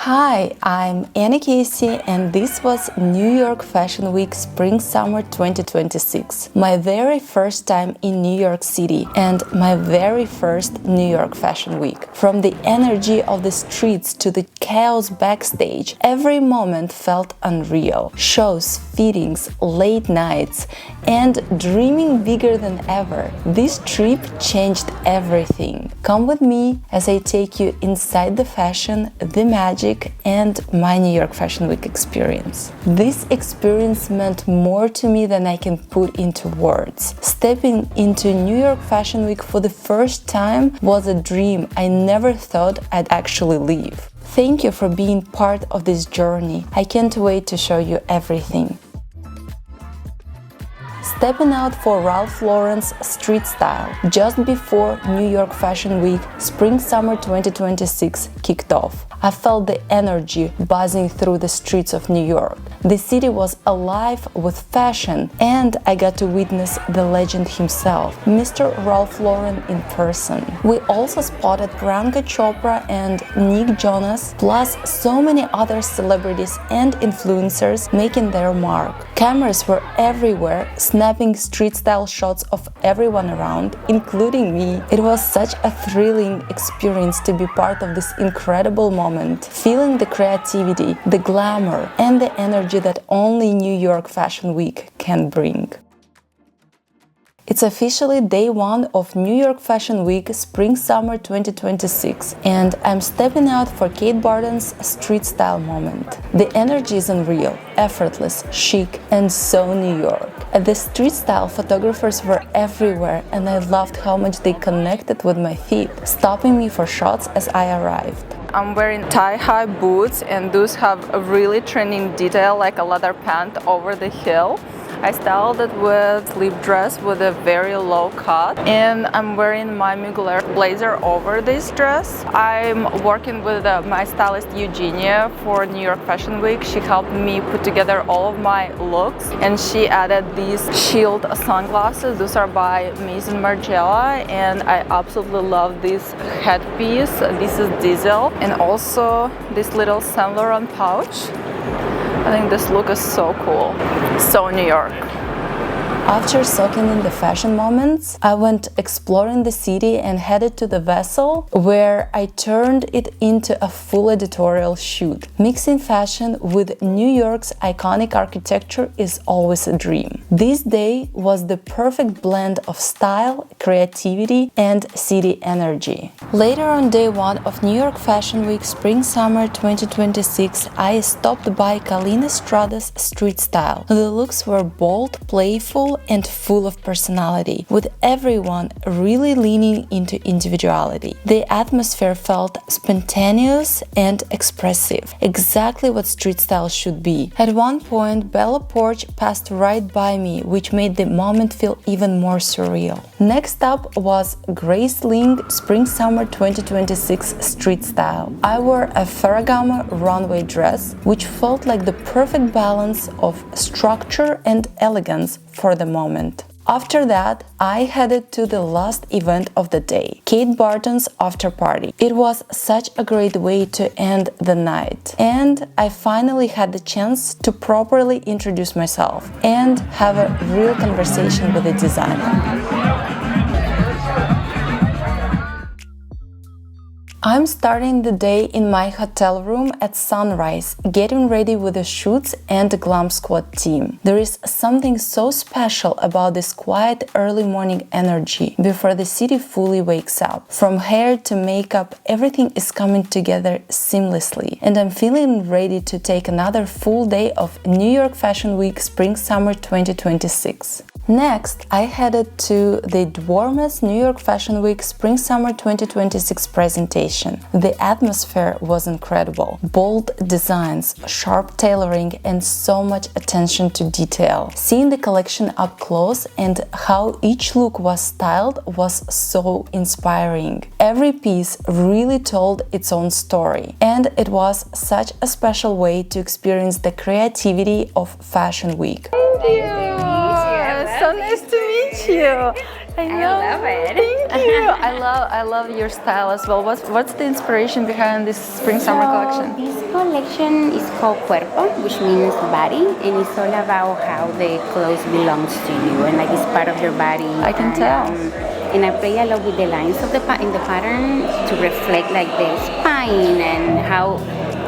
Hi, I'm Anna Casey and this was New York Fashion Week Spring-Summer 2026. My very first time in New York City and my very first New York Fashion Week. From the energy of the streets to the chaos backstage, every moment felt unreal. Shows, fittings, late nights, and dreaming bigger than ever. This trip changed everything. Come with me as I take you inside the fashion, the magic, and my New York Fashion Week experience. This experience meant more to me than I can put into words. Stepping into New York Fashion Week for the first time was a dream I never thought I'd actually live. Thank you for being part of this journey. I can't wait to show you everything. Stepping out for Ralph Lauren's street style just before New York Fashion Week Spring-Summer 2026 kicked off. I felt the energy buzzing through the streets of New York. The city was alive with fashion, and I got to witness the legend himself, Mr. Ralph Lauren, in person. We also spotted Priyanka Chopra and Nick Jonas, plus so many other celebrities and influencers making their mark. Cameras were everywhere, snapping street-style shots of everyone around, including me. It was such a thrilling experience to be part of this incredible moment, feeling the creativity, the glamour, and the energy that only New York Fashion Week can bring. It's officially day one of New York Fashion Week Spring-Summer 2026, and I'm stepping out for Kate Barton's street style moment. The energy is unreal, effortless, chic, and so New York. The street style photographers were everywhere, and I loved how much they connected with my feet, stopping me for shots as I arrived. I'm wearing thigh-high boots, and those have a really trending detail like a leather pant over the heel. I styled it with sleeve dress with a very low cut, and I'm wearing my Mugler blazer over this dress. I'm working with my stylist Eugenia for New York Fashion Week. She helped me put together all of my looks, and she added these Shield sunglasses. Those are by Maison Margiela, and I absolutely love this headpiece. This is Diesel, and also this little Saint Laurent pouch. I think this look is so cool. So New York. After soaking in the fashion moments, I went exploring the city and headed to the Basso, where I turned it into a full editorial shoot. Mixing fashion with New York's iconic architecture is always a dream. This day was the perfect blend of style, creativity, and city energy. Later on day one of New York Fashion Week Spring-Summer 2026, I stopped by Collina Strada's street style. The looks were bold, playful, and full of personality, with everyone really leaning into individuality. The atmosphere felt spontaneous and expressive, exactly what street style should be. At one point, Bella Porch passed right by me, which made the moment feel even more surreal. Next up was Grace Ling Spring-Summer 2026 street style. I wore a Ferragamo runway dress, which felt like the perfect balance of structure and elegance for the moment. After that, I headed to the last event of the day, Kate Barton's Afterparty. It was such a great way to end the night, and I finally had the chance to properly introduce myself and have a real conversation with the designer. I'm starting the day in my hotel room at sunrise, getting ready with the SHUTZ and the GLAMSQUAD team. There is something so special about this quiet early morning energy before the city fully wakes up. From hair to makeup, everything is coming together seamlessly, and I'm feeling ready to take another full day of New York Fashion Week Spring-Summer 2026. Next, I headed to the DWARMIS New York Fashion Week Spring-Summer 2026 presentation. The atmosphere was incredible. Bold designs, sharp tailoring, and so much attention to detail. Seeing the collection up close and how each look was styled was so inspiring. Every piece really told its own story, and it was such a special way to experience the creativity of Fashion Week. Thank you! So nice to meet you. I love it. Thank you. I love your style as well. What's the inspiration behind this spring-summer collection? This collection is called Cuerpo, which means body, and it's all about how the clothes belongs to you and like it's part of your body. I can tell. And I play a lot with the lines of in the pattern to reflect like the spine and how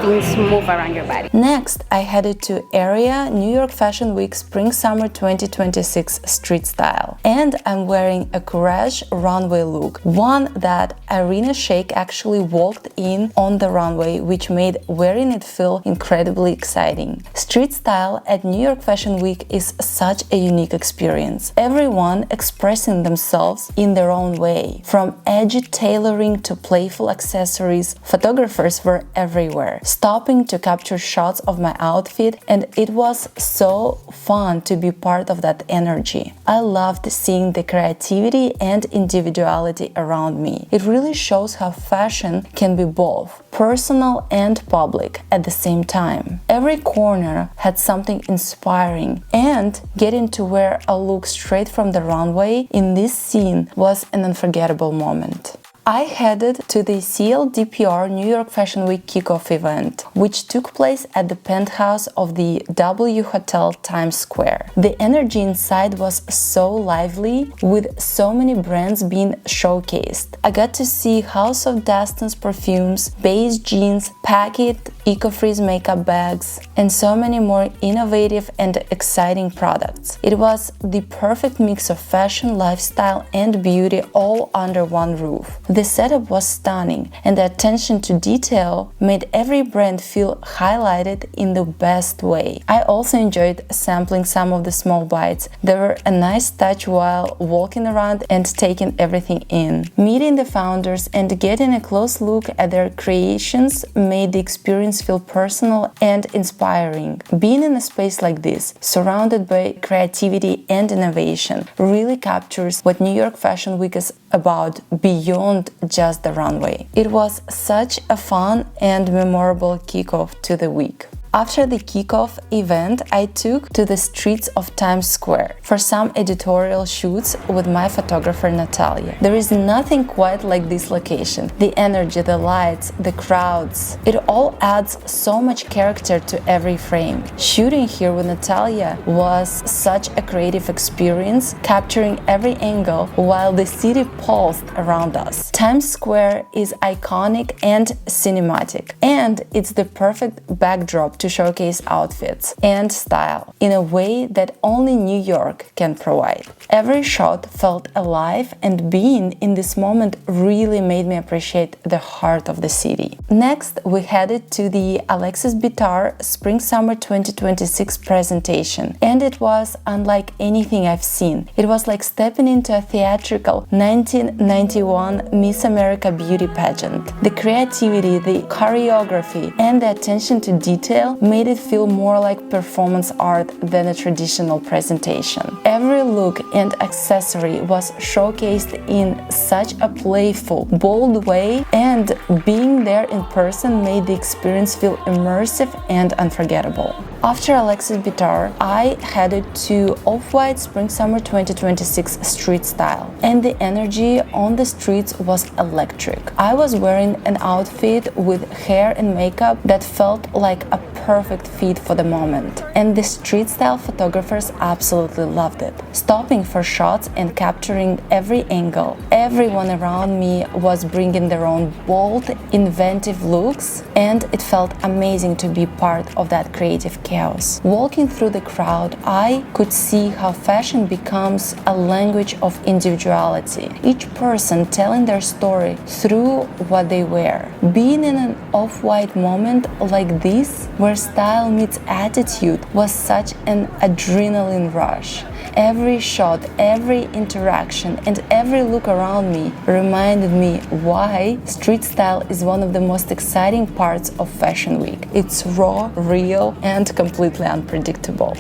things move around your body. Next, I headed to Area New York Fashion Week Spring-Summer 2026 street style. And I'm wearing a Courage runway look, one that Irina Shayk actually walked in on the runway, which made wearing it feel incredibly exciting. Street style at New York Fashion Week is such a unique experience. Everyone expressing themselves in their own way. From edgy tailoring to playful accessories, photographers were everywhere, stopping to capture shots of my outfit, and it was so fun to be part of that energy. I loved seeing the creativity and individuality around me. It really shows how fashion can be both personal and public at the same time. Every corner had something inspiring, and getting to wear a look straight from the runway in this scene was an unforgettable moment. I headed to the CLD PR New York Fashion Week Kickoff Event, which took place at the penthouse of the W Hotel Times Square. The energy inside was so lively, with so many brands being showcased. I got to see House of Daston's perfumes, beige jeans, Packet, eco-freeze makeup bags, and so many more innovative and exciting products. It was the perfect mix of fashion, lifestyle, and beauty all under one roof. The setup was stunning, and the attention to detail made every brand feel highlighted in the best way. I also enjoyed sampling some of the small bites. They were a nice touch while walking around and taking everything in. Meeting the founders and getting a close look at their creations made the experience feel personal and inspiring. Being in a space like this, surrounded by creativity and innovation, really captures what New York Fashion Week is about beyond just the runway. It was such a fun and memorable kickoff to the week. After the kickoff event, I took to the streets of Times Square for some editorial shoots with my photographer Natalia. There is nothing quite like this location. The energy, the lights, the crowds, it all adds so much character to every frame. Shooting here with Natalia was such a creative experience, capturing every angle while the city pulsed around us. Times Square is iconic and cinematic, and it's the perfect backdrop to showcase outfits and style in a way that only New York can provide. Every shot felt alive, and being in this moment really made me appreciate the heart of the city. Next, we headed to the Alexis Bittar Spring-Summer 2026 presentation, and it was unlike anything I've seen. It was like stepping into a theatrical 1991 Miss America beauty pageant. The creativity, the choreography, and the attention to detail made it feel more like performance art than a traditional presentation. Every look and accessory was showcased in such a playful, bold way, and being there in person made the experience feel immersive and unforgettable. After Alexis Bittar, I headed to Off-White Spring-Summer 2026 street style, and the energy on the streets was electric. I was wearing an outfit with hair and makeup that felt like a perfect fit for the moment, and the street style photographers absolutely loved it, stopping for shots and capturing every angle. Everyone around me was bringing their own bold, inventive looks, and it felt amazing to be part of that creative chaos. Walking through the crowd, I could see how fashion becomes a language of individuality, each person telling their story through what they wear. Being in an off-white moment like this, where style meets attitude, was such an adrenaline rush. Every shot, every interaction, and every look around me reminded me why street style is one of the most exciting parts of Fashion Week. It's raw, real, and completely unpredictable.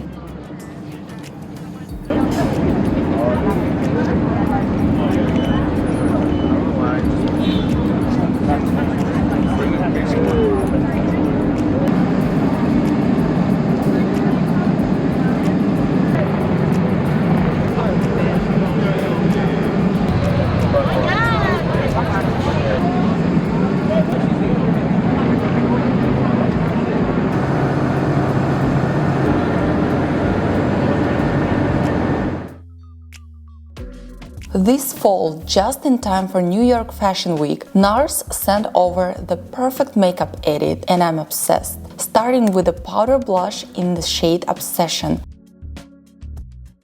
This fall, just in time for New York Fashion Week, NARS sent over the perfect makeup edit and I'm obsessed. Starting with a powder blush in the shade Obsession.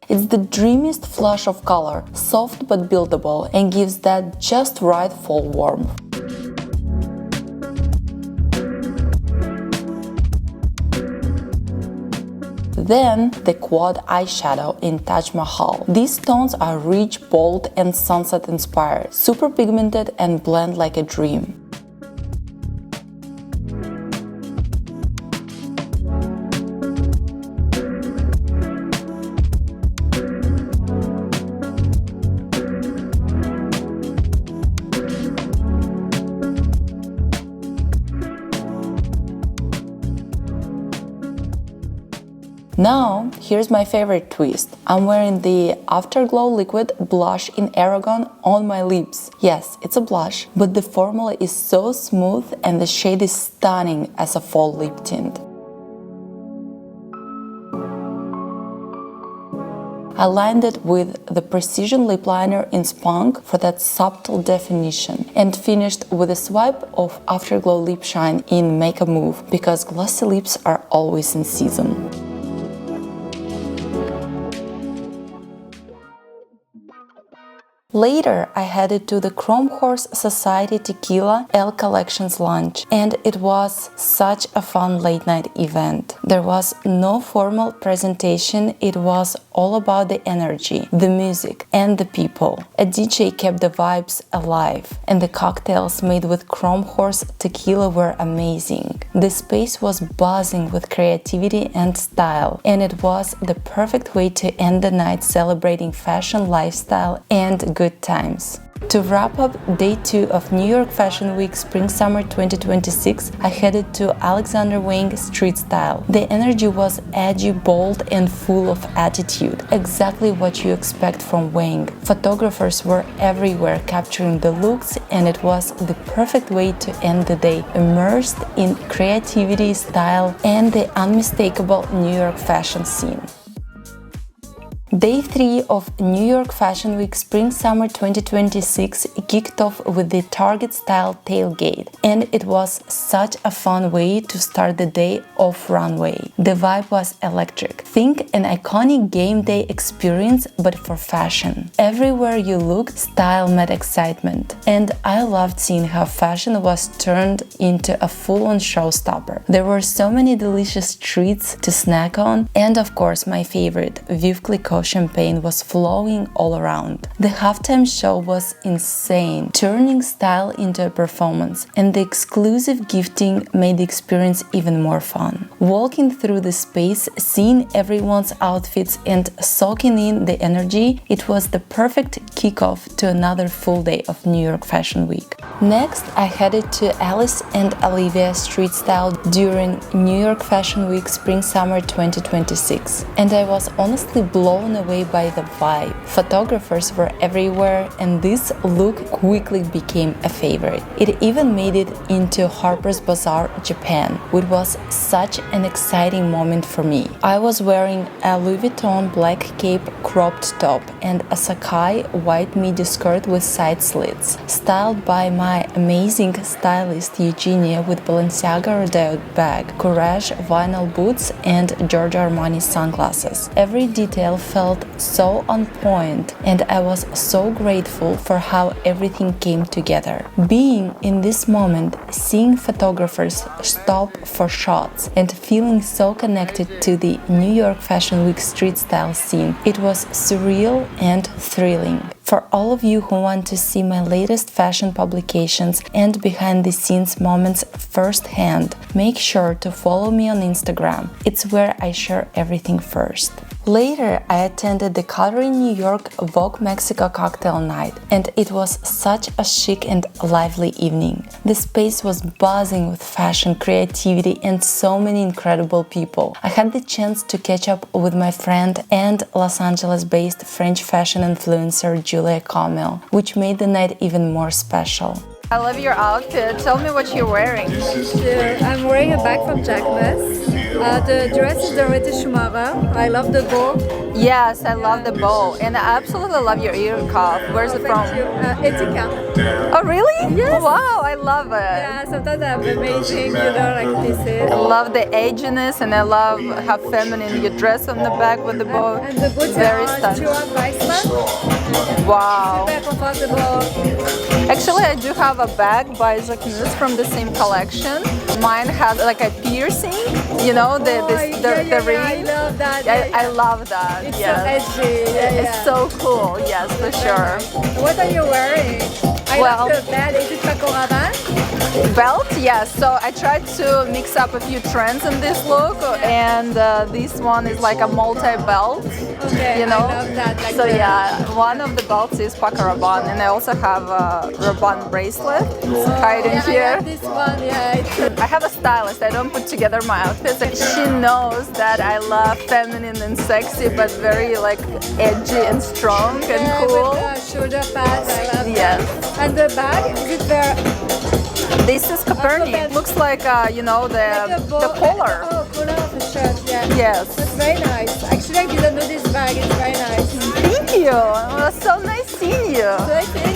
It's the dreamiest flush of color, soft but buildable, and gives that just right fall warmth. Then, the quad eyeshadow in Taj Mahal. These tones are rich, bold, and sunset-inspired, super pigmented and blend like a dream. Now, here's my favorite twist. I'm wearing the Afterglow Liquid Blush in Aragon on my lips. Yes, it's a blush, but the formula is so smooth and the shade is stunning as a fall lip tint. I lined it with the Precision Lip Liner in Spunk for that subtle definition and finished with a swipe of Afterglow Lip Shine in Make a Move because glossy lips are always in season. Later, I headed to the Chrome Horse Society Tequila ELLE Collections launch, and it was such a fun late-night event. There was no formal presentation, it was all about the energy, the music, and the people. A DJ kept the vibes alive, and the cocktails made with Chrome Horse tequila were amazing. The space was buzzing with creativity and style, and it was the perfect way to end the night celebrating fashion, lifestyle, and good times. To wrap up day 2 of New York Fashion Week Spring-Summer 2026, I headed to Alexander Wang Street Style. The energy was edgy, bold, and full of attitude. Exactly what you expect from Wang. Photographers were everywhere capturing the looks, and it was the perfect way to end the day, immersed in creativity, style, and the unmistakable New York fashion scene. Day 3 of New York Fashion Week Spring-Summer 2026 kicked off with the Target-style Tailgate, and it was such a fun way to start the day off Runway. The vibe was electric. Think an iconic game day experience, but for fashion. Everywhere you looked, style met excitement, and I loved seeing how fashion was turned into a full-on showstopper. There were so many delicious treats to snack on, and of course my favorite, Veuve Clicquot champagne was flowing all around. The halftime show was insane, turning style into a performance, and the exclusive gifting made the experience even more fun. Walking through the space, seeing everyone's outfits and soaking in the energy, it was the perfect kickoff to another full day of New York Fashion Week. Next, I headed to Alice and Olivia Street Style during New York Fashion Week Spring-Summer 2026, and I was honestly blown away by the vibe. Photographers were everywhere, and this look quickly became a favorite. It even made it into Harper's Bazaar, Japan, which was such an exciting moment for me. I was wearing a Louis Vuitton black cape cropped top and a Sakai white midi skirt with side slits, styled by my amazing stylist Eugenia with Balenciaga Rodeo bag, Courage vinyl boots, and Giorgio Armani sunglasses. Every detail felt so on point, and I was so grateful for how everything came together. Being in this moment, seeing photographers stop for shots, and feeling so connected to the New York Fashion Week street style scene, it was surreal and thrilling. For all of you who want to see my latest fashion publications and behind-the-scenes moments firsthand, make sure to follow me on Instagram. It's where I share everything first. Later, I attended the COTERIE New York Vogue Mexico cocktail night, and it was such a chic and lively evening. The space was buzzing with fashion, creativity, and so many incredible people. I had the chance to catch up with my friend and Los Angeles-based French fashion influencer Julia Comel, which made the night even more special. I love your outfit. Tell me what you're wearing. I'm wearing a bag from Jacquemus. The dress is the Rete Shumara. I love the bow. Yes, I love the bow, and I absolutely love your ear cuff. Where's it from? Etika. Oh, really? Yes. Wow, I love it. Yeah, sometimes I have amazing, like pieces. I love the edginess, and I love how feminine you dress on the back with the bow. And the boots very are stunning. Wow. Wow. Actually, I do have a bag by Jacquemus from the same collection. Mine has like a piercing, you know, the ring. I love that. I love that. It's yes. so edgy. It's so cool. Yes, for sure. What are you wearing? I Well, love the belt. Is it Paco Rabanne? Belt, yes. So I tried to mix up a few trends in this look, and this one is like a multi-belt. Okay, you know. I love that. Like so yeah, one of the belts is Paco Rabanne, and I also have a Rabanne bracelet. It's hiding here. I have this one. Yeah. I have a stylist. I don't put together my outfits. She knows that I love feminine and sexy, but very like edgy and strong and cool. With the shoulder pads, I love Yes. that. And the bag, is it there? This is COTERIE. It looks like you know the collar. Oh, collar of the shirt. Yeah. Yes. That's very nice. Actually, I didn't know this bag. It's very nice. Thank you. It was so nice seeing you.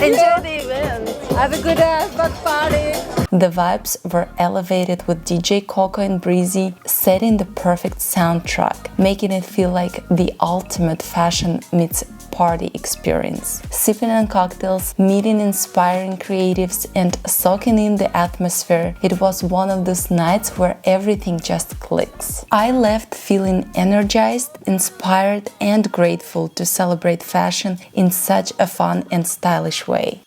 Enjoy the event. Have a good bug party. The vibes were elevated with DJ Coco and Breezy setting the perfect soundtrack, making it feel like the ultimate fashion meets party experience. Sipping on cocktails, meeting inspiring creatives, and soaking in the atmosphere, it was one of those nights where everything just clicks. I left feeling energized, inspired, and grateful to celebrate fashion in such a fun and stylish way.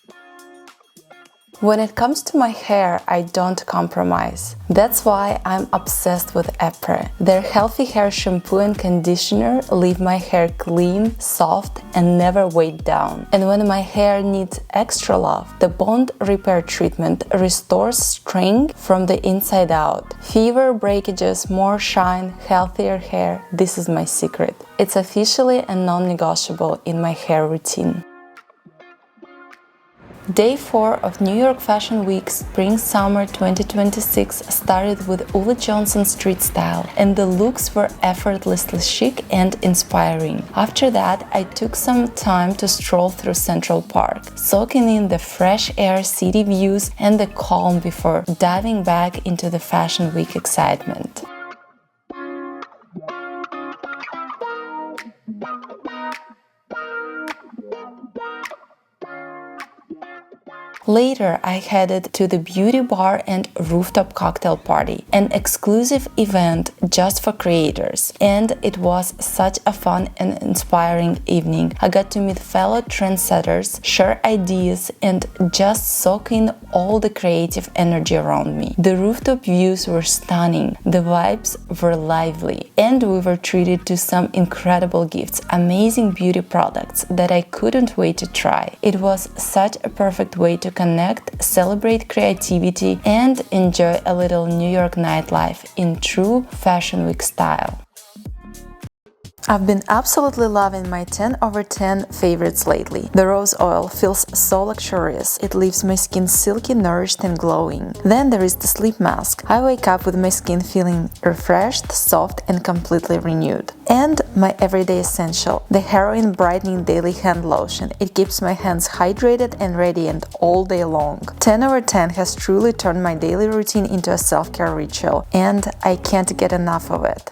When it comes to my hair, I don't compromise. That's why I'm obsessed with epres. Their healthy hair shampoo and conditioner leave my hair clean, soft, and never weighed down. And when my hair needs extra love, the Bond Repair treatment restores strength from the inside out. Fewer breakages, more shine, healthier hair. This is my secret. It's officially a non-negotiable in my hair routine. Day 4 of New York Fashion Week Spring-Summer 2026 started with Ulla Johnson's street style, and the looks were effortlessly chic and inspiring. After that, I took some time to stroll through Central Park, soaking in the fresh air, city views, and the calm before diving back into the Fashion Week excitement. Later, I headed to the beauty bar and rooftop cocktail party, an exclusive event just for creators. And it was such a fun and inspiring evening. I got to meet fellow trendsetters, share ideas, and just soak in all the creative energy around me. The rooftop views were stunning, the vibes were lively, and we were treated to some incredible gifts, amazing beauty products that I couldn't wait to try. It was such a perfect way to connect, celebrate creativity, and enjoy a little New York nightlife in true Fashion Week style. I've been absolutely loving my 10/10 favorites lately. The rose oil feels so luxurious. It leaves my skin silky, nourished, and glowing. Then there is the sleep mask. I wake up with my skin feeling refreshed, soft, and completely renewed. And my everyday essential, the Heroin Brightening Daily Hand Lotion. It keeps my hands hydrated and radiant all day long. 10/10 has truly turned my daily routine into a self-care ritual, and I can't get enough of it.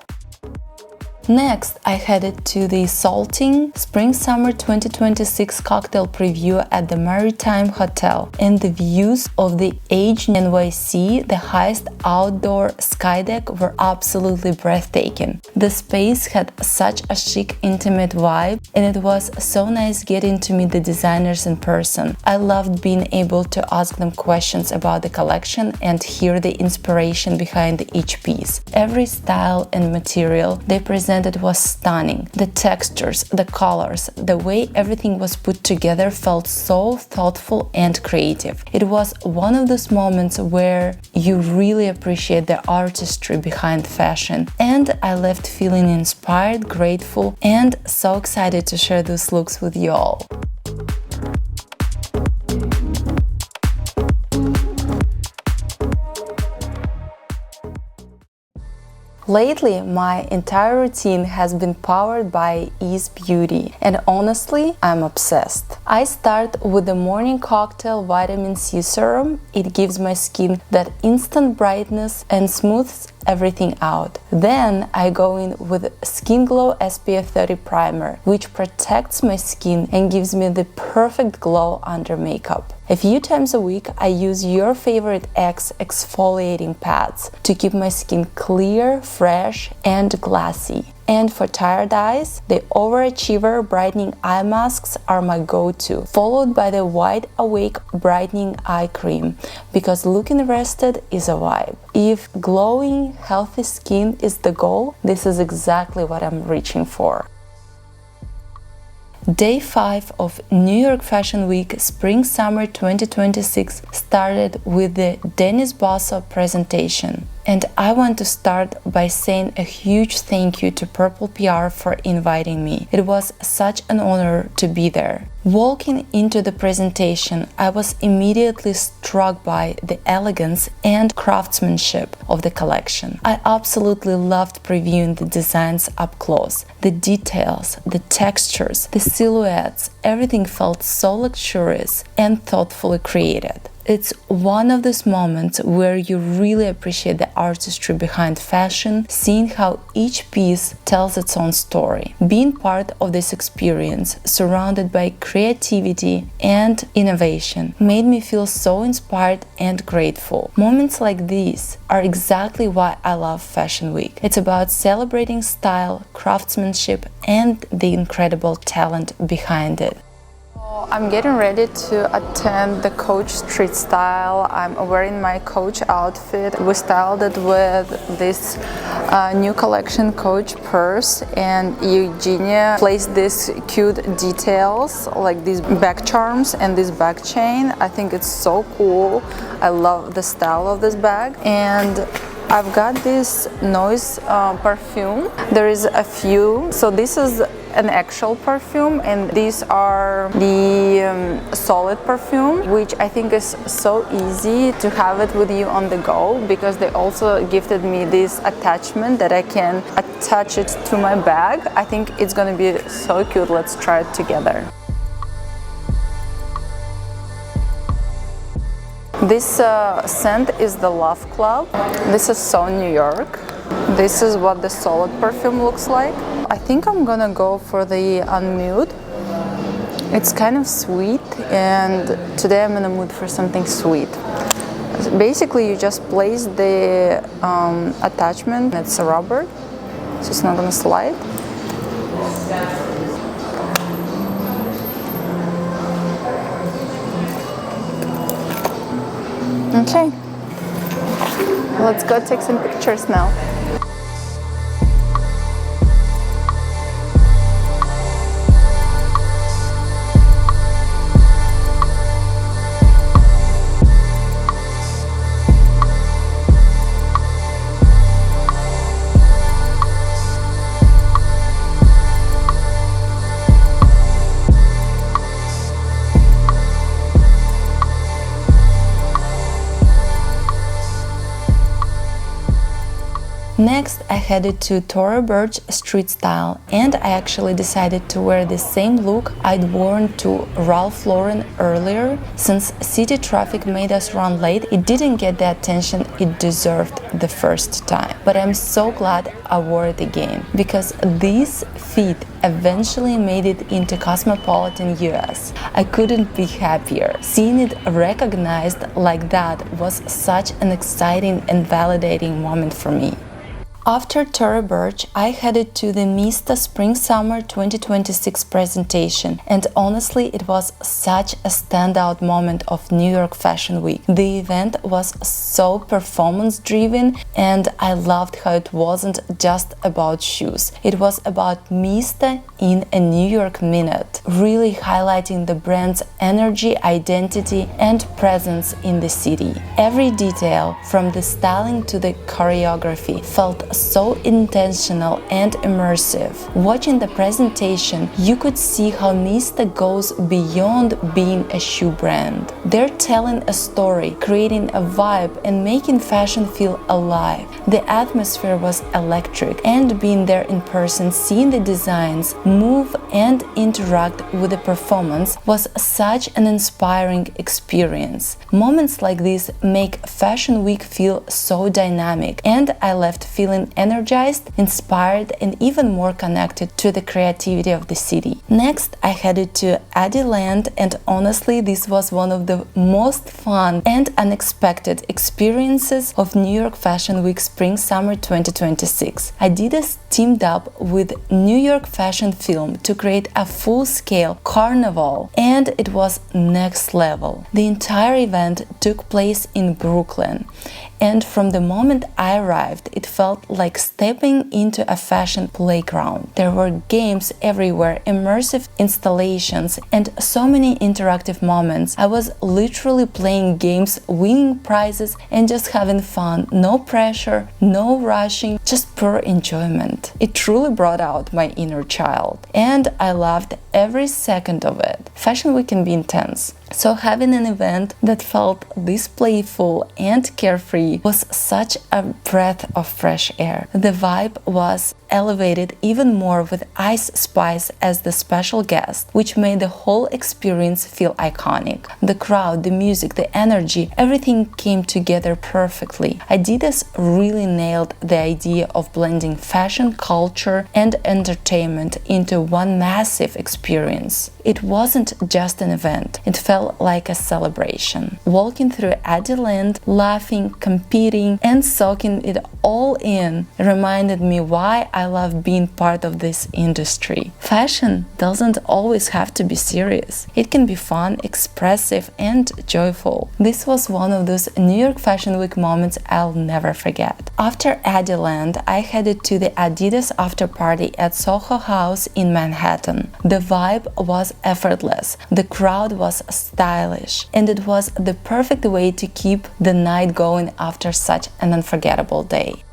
Next, I headed to the Salting Spring-Summer 2026 cocktail preview at the Maritime Hotel, and the views of the aged NYC, the highest outdoor skydeck, were absolutely breathtaking. The space had such a chic, intimate vibe, and it was so nice getting to meet the designers in person. I loved being able to ask them questions about the collection and hear the inspiration behind each piece. Every style and material they presented was stunning. The textures, the colors, the way everything was put together felt so thoughtful and creative. It was one of those moments where you really appreciate the artistry behind fashion, and I left feeling inspired, grateful, and so excited to share those looks with you all. Lately, my entire routine has been powered by YSE Beauty, and honestly, I'm obsessed. I start with the morning cocktail vitamin C serum. It gives my skin that instant brightness and smooths everything out. Then I go in with Skin Glow SPF 30 primer, which protects my skin and gives me the perfect glow under makeup. A few times a week, I use your favorite X exfoliating pads to keep my skin clear, fresh, and glassy. And for tired eyes, the Overachiever Brightening Eye Masks are my go-to, followed by the Wide Awake Brightening Eye Cream, because looking rested is a vibe. If glowing, healthy skin is the goal, this is exactly what I'm reaching for. Day 5 of New York Fashion Week Spring-Summer 2026 started with the Basso presentation. And I want to start by saying a huge thank you to Purple PR for inviting me. It was such an honor to be there. Walking into the presentation, I was immediately struck by the elegance and craftsmanship of the collection. I absolutely loved previewing the designs up close. The details, the textures, the silhouettes, everything felt so luxurious and thoughtfully created. It's one of those moments where you really appreciate the artistry behind fashion, seeing how each piece tells its own story. Being part of this experience, surrounded by creativity and innovation, made me feel so inspired and grateful. Moments like these are exactly why I love Fashion Week. It's about celebrating style, craftsmanship, and the incredible talent behind it. I'm getting ready to attend the Coach Street Style. I'm wearing my Coach outfit. We styled it with this new collection Coach purse, and Eugenia placed these cute details like these back charms and this back chain. I think it's so cool. I love the style of this bag. And I've got this NOYZ perfume. There is a few. So this is an actual perfume, and these are the solid perfume, which I think is so easy to have it with you on the go, because they also gifted me this attachment that I can attach it to my bag. I think it's gonna be so cute. Let's try it together. This scent is the Love Club. This is so New York. This is what the solid perfume looks like. I think I'm gonna go for the Unmute. It's kind of sweet, and today I'm in the mood for something sweet. Basically, you just place the attachment. It's a rubber, so it's not gonna slide. Okay, let's go take some pictures now. Next, I headed to Tory Burch Street Style, and I actually decided to wear the same look I'd worn to Ralph Lauren earlier. Since city traffic made us run late, it didn't get the attention it deserved the first time. But I'm so glad I wore it again, because this fit eventually made it into Cosmopolitan US. I couldn't be happier. Seeing it recognized like that was such an exciting and validating moment for me. After Tory Burch, I headed to the Miista Spring-Summer 2026 presentation, and honestly, it was such a standout moment of New York Fashion Week. The event was so performance-driven, and I loved how it wasn't just about shoes. It was about Miista in a New York minute, really highlighting the brand's energy, identity, and presence in the city. Every detail, from the styling to the choreography, felt so intentional and immersive. Watching the presentation, you could see how Miista goes beyond being a shoe brand. They're telling a story, creating a vibe, and making fashion feel alive. The atmosphere was electric, and being there in person, seeing the designs move and interact with the performance was such an inspiring experience. Moments like this make Fashion Week feel so dynamic, and I left feeling energized, inspired, and even more connected to the creativity of the city. Next, I headed to ADILAND, and honestly, this was one of the most fun and unexpected experiences of New York Fashion Week Spring-Summer 2026. Adidas teamed up with New York Fashion Film to create a full-scale carnival, and it was next level. The entire event took place in Brooklyn, and from the moment I arrived, it felt like stepping into a fashion playground. There were games everywhere, immersive installations, and so many interactive moments. I was literally playing games, winning prizes, and just having fun. No pressure, no rushing, just pure enjoyment. It truly brought out my inner child, and I loved every second of it. Fashion Week can be intense, so having an event that felt this playful and carefree was such a breath of fresh air. The vibe was elevated even more with Ice Spice as the special guest, which made the whole experience feel iconic. The crowd, the music, the energy, everything came together perfectly. Adidas really nailed the idea of blending fashion, culture, and entertainment into one massive experience. It wasn't just an event, it felt like a celebration. Walking through ADILAND, laughing, competing, and soaking it all in reminded me why I love being part of this industry. Fashion doesn't always have to be serious. It can be fun, expressive, and joyful. This was one of those New York Fashion Week moments I'll never forget. After ADILAND, I headed to the Adidas Afterparty at Soho House in Manhattan. The vibe was effortless, the crowd was stylish, and it was the perfect way to keep the night going after such an unforgettable day.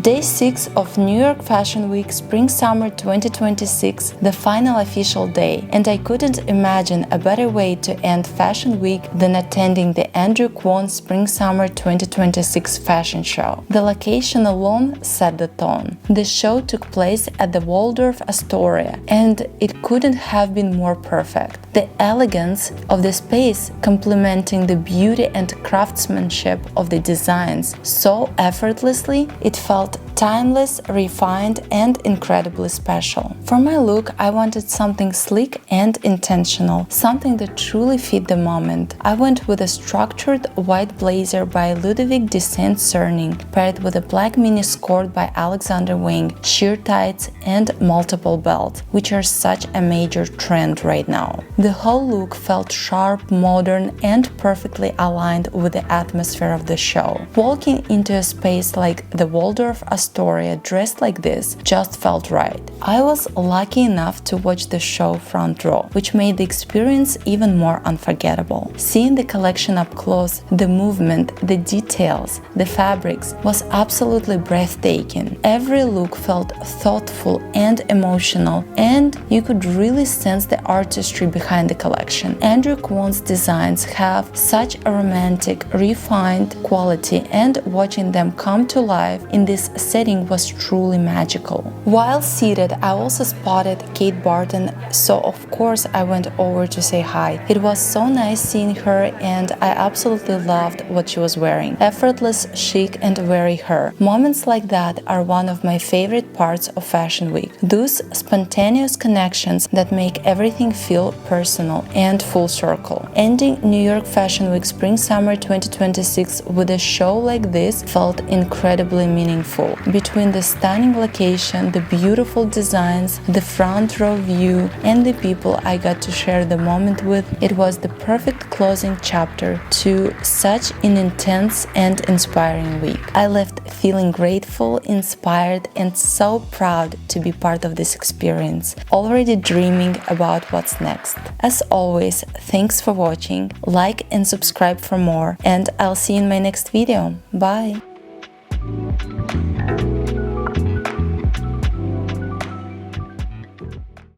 Day 6 of New York Fashion Week Spring-Summer 2026, the final official day, and I couldn't imagine a better way to end Fashion Week than attending the Andrew Kwon Spring-Summer 2026 fashion show. The location alone set the tone. The show took place at the Waldorf Astoria, and it couldn't have been more perfect. The elegance of the space complementing the beauty and craftsmanship of the designs so effortlessly, it felt timeless, refined, and incredibly special. For my look, I wanted something sleek and intentional, something that truly fit the moment. I went with a structured white blazer by Ludovic de Saint-Cerning, paired with a black mini skirt by Alexander Wang, sheer tights, and multiple belts, which are such a major trend right now. The whole look felt sharp, modern, and perfectly aligned with the atmosphere of the show. Walking into a space like the Waldorf Astoria dressed like this just felt right. I was lucky enough to watch the show front row, which made the experience even more unforgettable. Seeing the collection up close, the movement, the details, the fabrics was absolutely breathtaking. Every look felt thoughtful and emotional, and you could really sense the artistry behind the collection. Andrew Kwon's designs have such a romantic, refined quality, and watching them come to life in this setting was truly magical. While seated, I also spotted Kate Barton, so of course I went over to say hi. It was so nice seeing her, and I absolutely loved what she was wearing. Effortless, chic, and very her. Moments like that are one of my favorite parts of Fashion Week. Those spontaneous connections that make everything feel personal and full circle. Ending New York Fashion Week Spring-Summer 2026 with a show like this felt incredibly meaningful. Between the stunning location, the beautiful designs, the front row view, and the people I got to share the moment with, it was the perfect closing chapter to such an intense and inspiring week. I left feeling grateful, inspired, and so proud to be part of this experience, already dreaming about what's next. As always, thanks for watching, like and subscribe for more, and I'll see you in my next video. Bye! you.